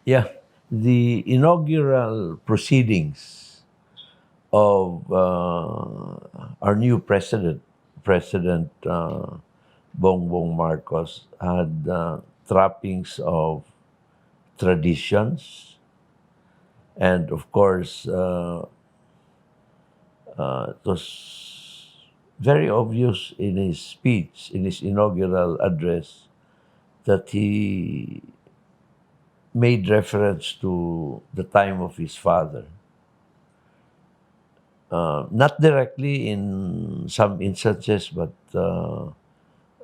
Yeah, the inaugural proceedings of our new President Bongbong Marcos, had trappings of traditions, and of course, it was very obvious in his speech, in his inaugural address, that he made reference to the time of his father. Not directly in some instances, but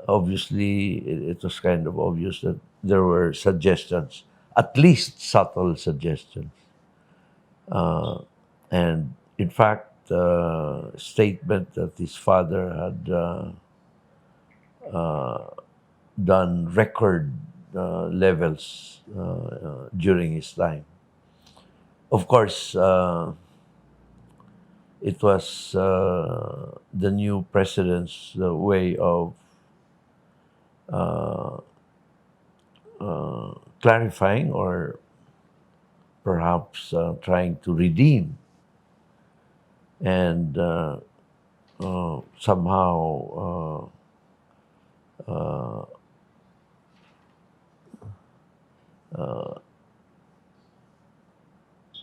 obviously it was kind of obvious that there were suggestions, at least subtle suggestions. And in fact, statement that his father had done record levels during his time. Of course, it was the new president's way of clarifying, or perhaps trying to redeem, and somehow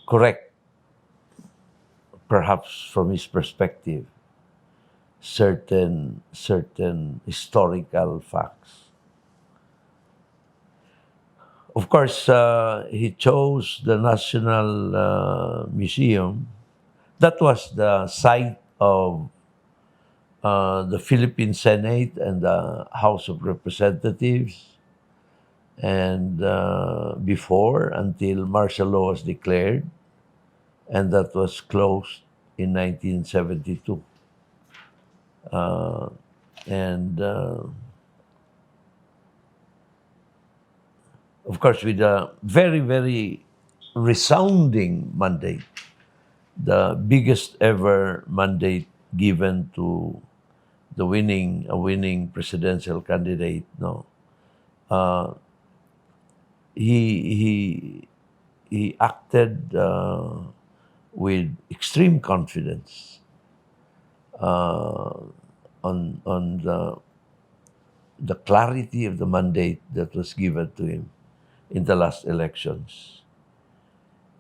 correct, perhaps from his perspective, certain historical facts. Of course, he chose the National Museum. That was the site of the Philippine Senate and the House of Representatives, and before, until martial law was declared, and that was closed in 1972. And of course, with a very, very resounding mandate, the biggest ever mandate given to a winning presidential candidate. No, he he acted with extreme confidence on the clarity of the mandate that was given to him in the last elections.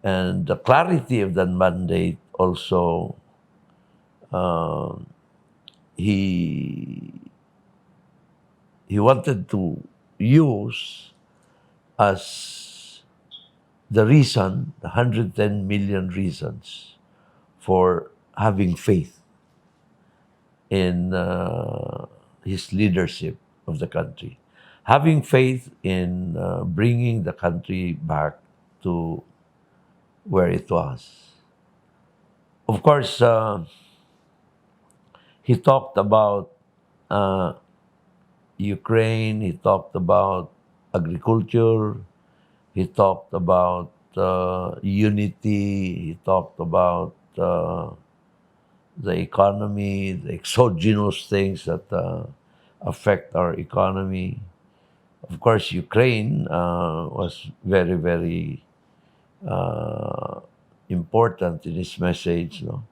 And the clarity of that mandate also, he he wanted to use as the reason, the 110 million reasons for having faith in his leadership of the country, having faith in bringing the country back to where it was. Of course, he talked about uh, Ukraine, he talked about agriculture, he talked about unity, he talked about the economy, the exogenous things that affect our economy. Of course, Ukraine was very, very important in his message, no?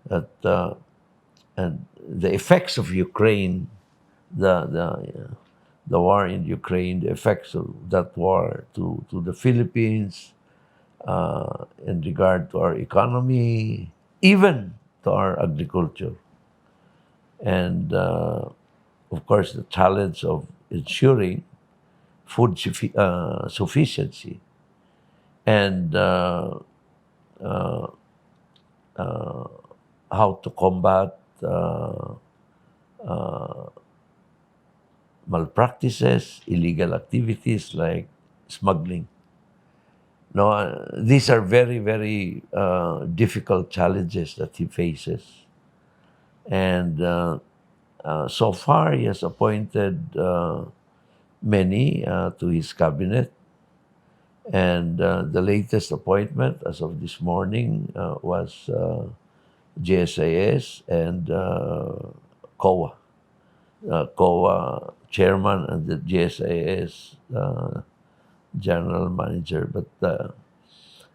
That and the effects of Ukraine, the war in Ukraine, the effects of that war to the Philippines, in regard to our economy, even to our agriculture, and of course the challenge of ensuring sufficiency, and how to combat malpractices, illegal activities like smuggling. No, these are very, very difficult challenges that he faces. And so far, he has appointed many to his cabinet. And the latest appointment, as of this morning, was GSIS and COA. COA chairman and the GSIS general manager, but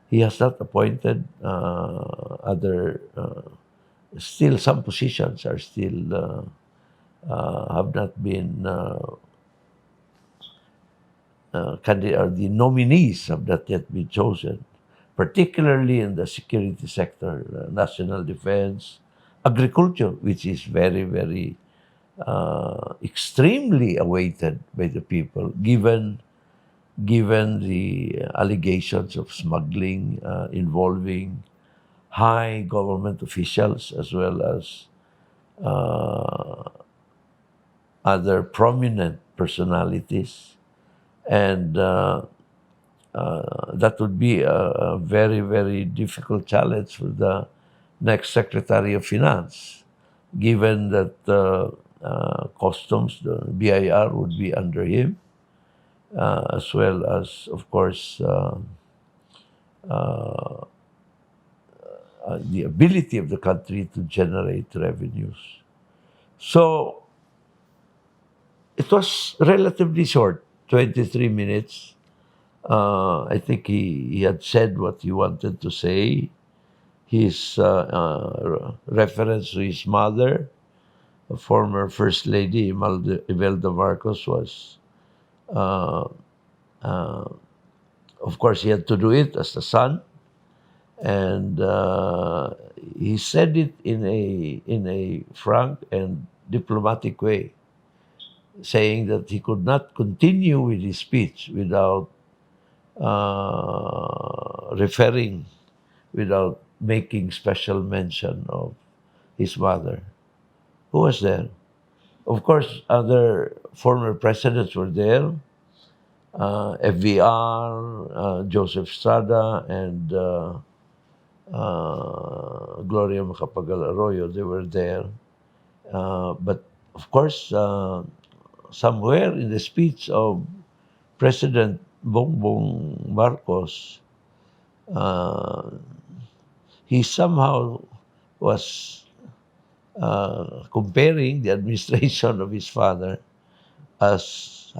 he has not appointed other. Still, some positions are still have not been candidate, or the nominees have not yet been chosen, particularly in the security sector, national defense, agriculture, which is very, very extremely awaited by the people, given the allegations of smuggling involving high government officials as well as uh, other prominent personalities, and that would be a very, very difficult challenge for the next Secretary of Finance, given that customs, the BIR, would be under him, as well as, of course, the ability of the country to generate revenues. So it was relatively short, 23 minutes. I think he had said what he wanted to say. His reference to his mother, a former First Lady Imelda Marcos, was, uh, of course, he had to do it as the son, and he said it in a frank and diplomatic way, saying that he could not continue with his speech without referring, without making special mention of his mother. Who was there? Of course, other former presidents were there. FVR, Joseph Strada, and Gloria Macapagal Arroyo, they were there. But of course, somewhere in the speech of President Bongbong Marcos, uh, he somehow was comparing the administration of his father as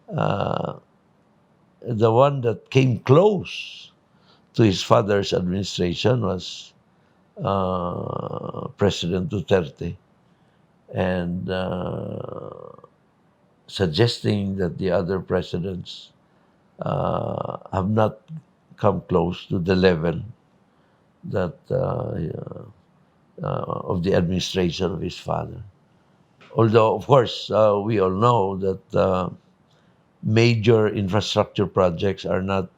the one that came close to his father's administration was President Duterte, and suggesting that the other presidents have not come close to the level that of the administration of his father. Although, of course, we all know that major infrastructure projects are not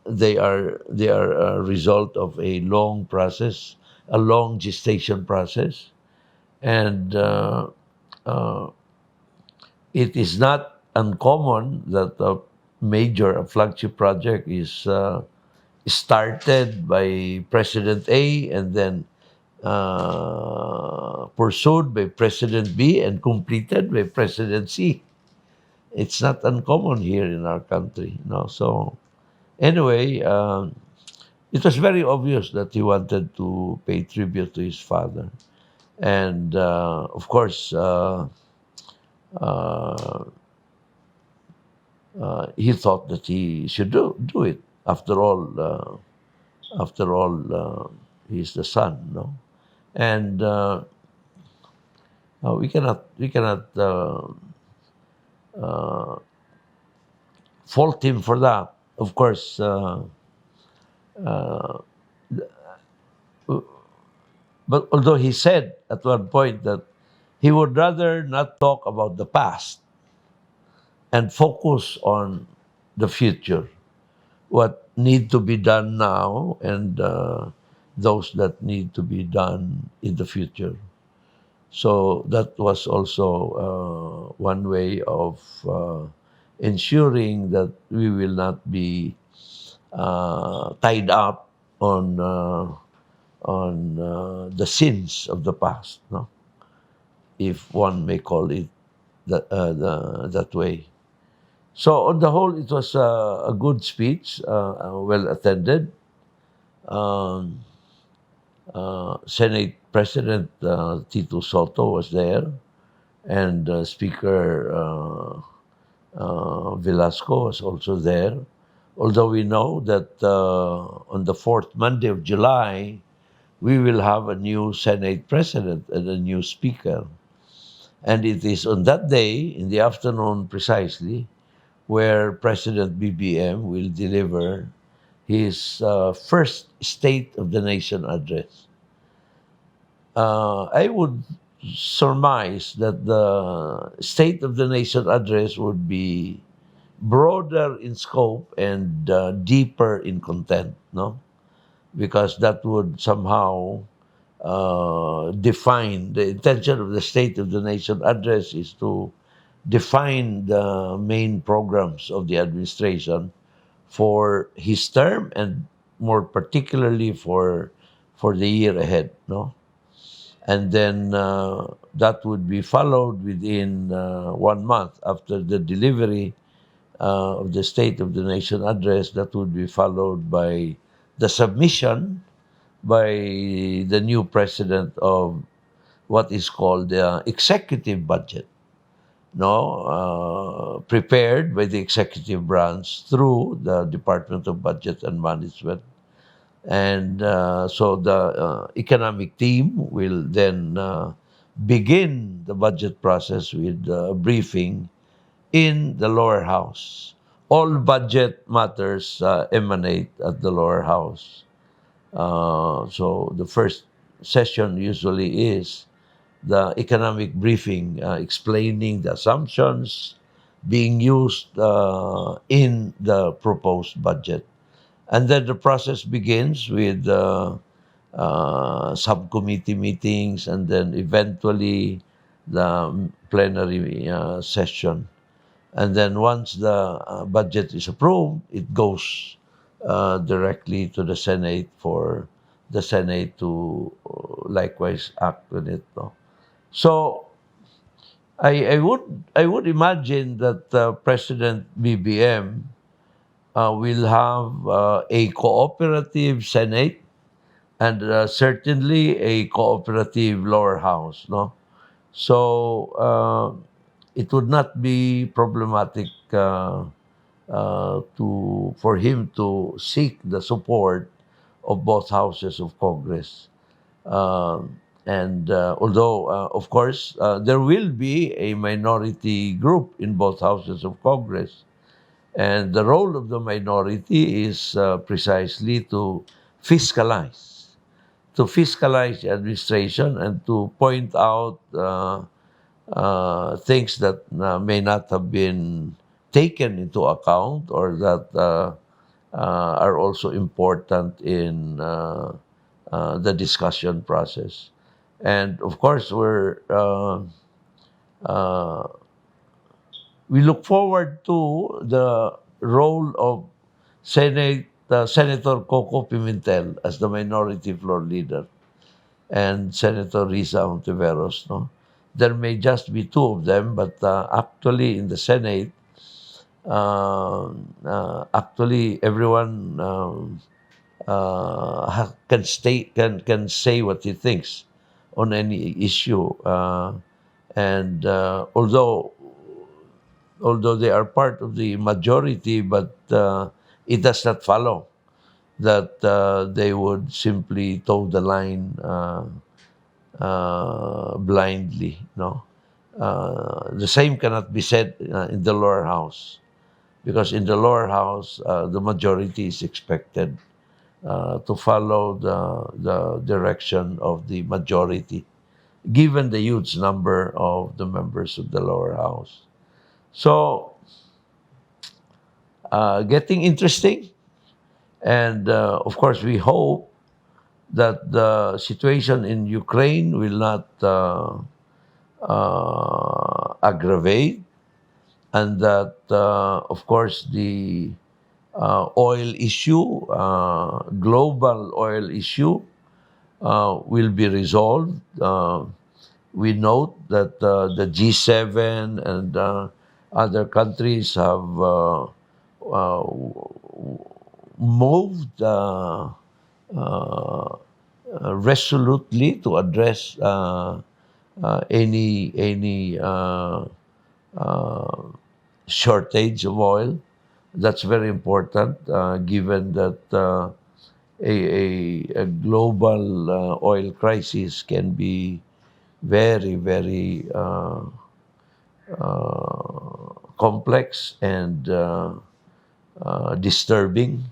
they are a result of a long process, a long gestation process, and it is not uncommon that a flagship project is started by President A and then pursued by President B and completed by President C. It's not uncommon here in our country, So anyway, it was very obvious that he wanted to pay tribute to his father, and of course, he thought that he should do it. After all, he's the son, and we cannot fault him for that. Of course, but although he said at one point that he would rather not talk about the past and focus on the future, what need to be done now, and those that need to be done in the future. So that was also one way of ensuring that we will not be tied up on the sins of the past, if one may call it that way. So on the whole, it was a good speech, well attended. Um, Senate President Tito Soto was there, and Speaker Velasco was also there. Although we know that on the fourth Monday of July, we will have a new Senate President and a new Speaker. And it is on that day, in the afternoon precisely, where President BBM will deliver his first State of the Nation address. I would surmise that the State of the Nation address would be broader in scope and deeper in content, no? Because that would somehow define the intention of the State of the Nation address is to define the main programs of the administration for his term and more particularly for the year ahead, no? And then that would be followed within 1 month after the delivery of the State of the Nation address. That would be followed by the submission by the new president of what is called the executive budget, no, prepared by the executive branch through the Department of Budget and Management. And so the economic team will then begin the budget process with a briefing in the lower house. All budget matters emanate at the lower house. So the first session usually is the economic briefing, explaining the assumptions being used in the proposed budget. And then the process begins with subcommittee meetings and then eventually the plenary session. And then once the budget is approved, it goes directly to the Senate for the Senate to likewise act on it. No? So I would imagine that President BBM will have a cooperative Senate and certainly a cooperative lower house. No, so it would not be problematic to for him to seek the support of both houses of Congress. And although, of course, there will be a minority group in both houses of Congress, and the role of the minority is precisely fiscalize, to fiscalize the administration and to point out things that may not have been taken into account or that are also important in the discussion process. And of course, uh, we look forward to the role of Senator Coco Pimentel as the minority floor leader and Senator Risa Ontiveros. No? There may just be two of them, but actually in the Senate, actually everyone can say what he thinks on any issue, and although they are part of the majority, but it does not follow that they would simply toe the line blindly. No, the same cannot be said in the lower house, because in the lower house the majority is expected to follow the direction of the majority, given the huge number of the members of the lower house. So, getting interesting. And of course, we hope that the situation in Ukraine will not aggravate, and that, of course, the oil issue, global oil issue, will be resolved. We note that the G7 and other countries have uh, moved resolutely to address any shortage of oil. That's very important, given that a global oil crisis can be very, very complex and disturbing,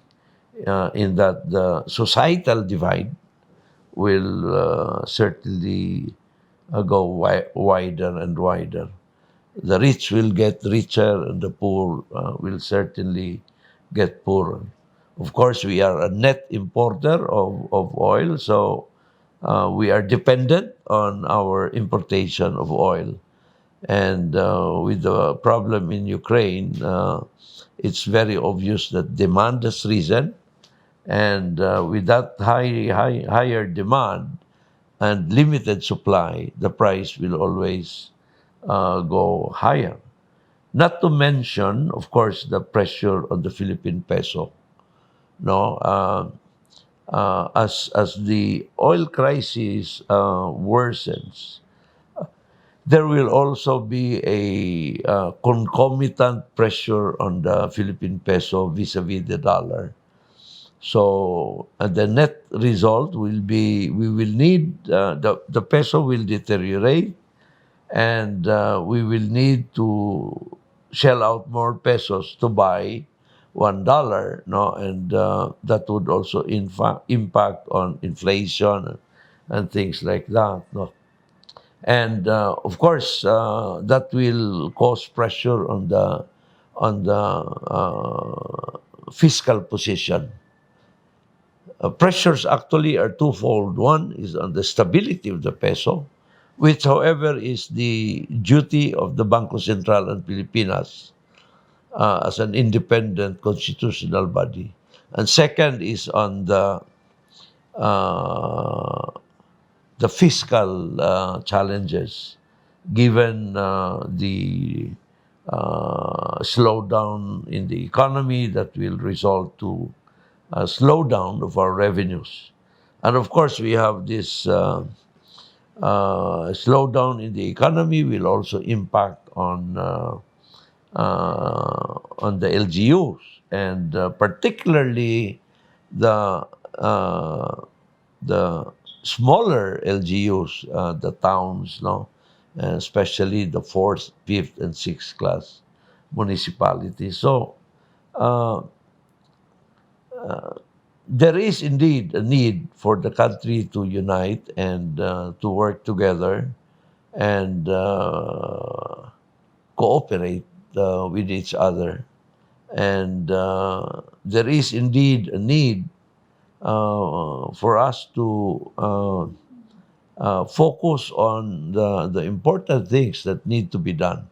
in that the societal divide will certainly go wider and wider. The rich will get richer and the poor will certainly get poorer. Of course, we are a net importer of oil, so we are dependent on our importation of oil. And with the problem in Ukraine, it's very obvious that demand has risen. And with that higher demand and limited supply, the price will always go higher. Not to mention, of course, the pressure on the Philippine peso. No, as the oil crisis worsens, there will also be a concomitant pressure on the Philippine peso vis-a-vis the dollar. So the net result will be we will need the peso will deteriorate, and we will need to shell out more pesos to buy $1, no, and that would also impact on inflation and things like that, no. And of course, that will cause pressure on the fiscal position. Pressures actually are twofold. One is on the stability of the peso, which, however, is the duty of the Bangko Sentral and Pilipinas as an independent constitutional body. And second is on uh, the fiscal challenges, given the slowdown in the economy that will result to a slowdown of our revenues. And of course, we have this slowdown in the economy will also impact on the LGUs, and particularly the uh, the smaller LGUs, the towns, no, especially the fourth, fifth, and sixth class municipalities. So uh, there is indeed a need for the country to unite and to work together and cooperate with each other. And there is indeed a need for us to focus on the important things that need to be done,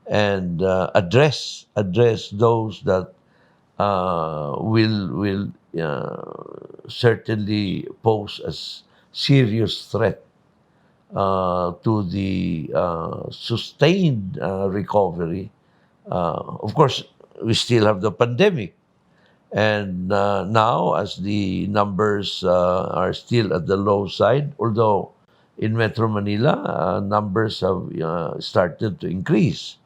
and address those that will certainly pose as serious threat to the sustained recovery. Of course, we still have the pandemic, and now, as the numbers are still at the low side, although in Metro Manila, numbers have started to increase.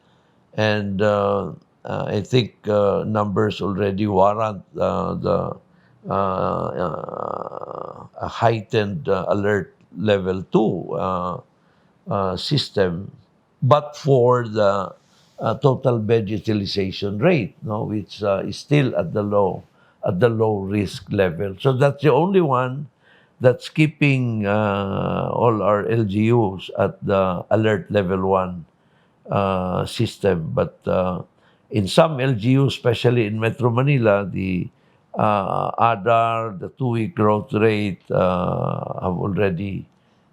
And I think numbers already warrant a heightened alert level 2 system, but for the total bed utilization rate, no, which is still at the low risk level. So that's the only one that's keeping all our LGUs at the alert level 1 system. But in some LGUs, especially in Metro Manila, the ADAR, the 2-week growth rate have already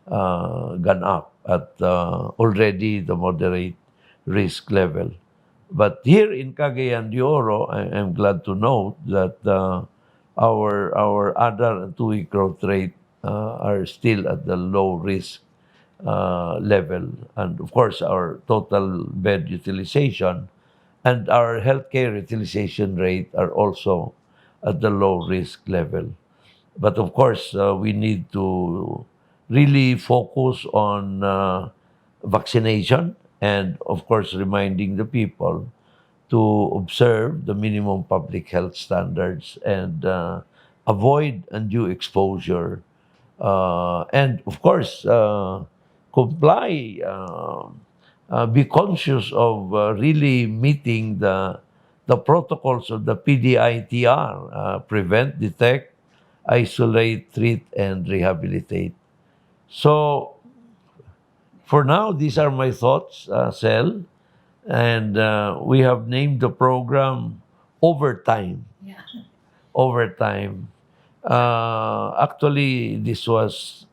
gone up at already the moderate risk level. But here in Cagayan de Oro, I am glad to note that our ADAR and 2-week growth rate are still at the low risk level. And of course, our total bed utilization and our healthcare utilization rate are also at the low risk level. But of course, we need to really focus on vaccination, and of course, reminding the people to observe the minimum public health standards and avoid undue exposure, and of course, comply. Be conscious of really meeting the protocols of the PDITR: prevent, detect, isolate, treat, and rehabilitate. So for now, these are my thoughts, Sel, and we have named the program Overtime. Overtime. Actually, this was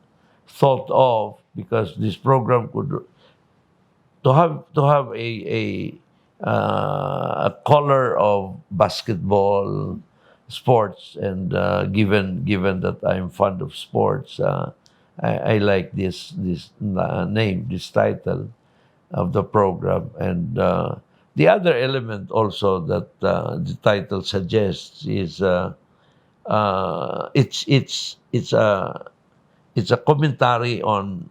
thought of because this program could to have a color of basketball sports, and given that I'm fond of sports, I like this name, this title of the program. And the other element also that the title suggests is it's a commentary on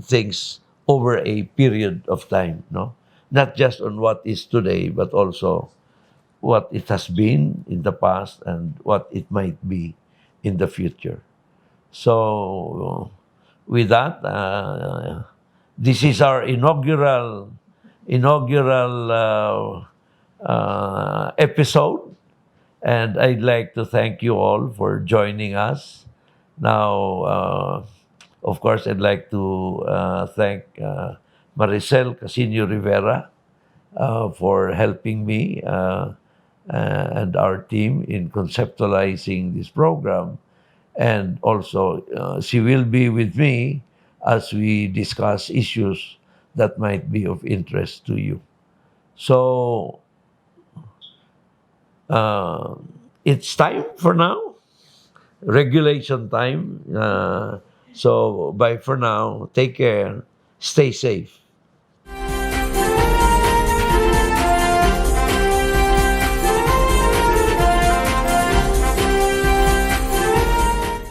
things over a period of time, no, not just on what is today, but also what it has been in the past and what it might be in the future. So with that, this is our inaugural episode, and I'd like to thank you all for joining us. Now, of course, I'd like to thank Maricel Casino Rivera for helping me and our team in conceptualizing this program. And also, she will be with me as we discuss issues that might be of interest to you. So, uh, it's time for now, regulation time. So, bye for now. Take care. Stay safe.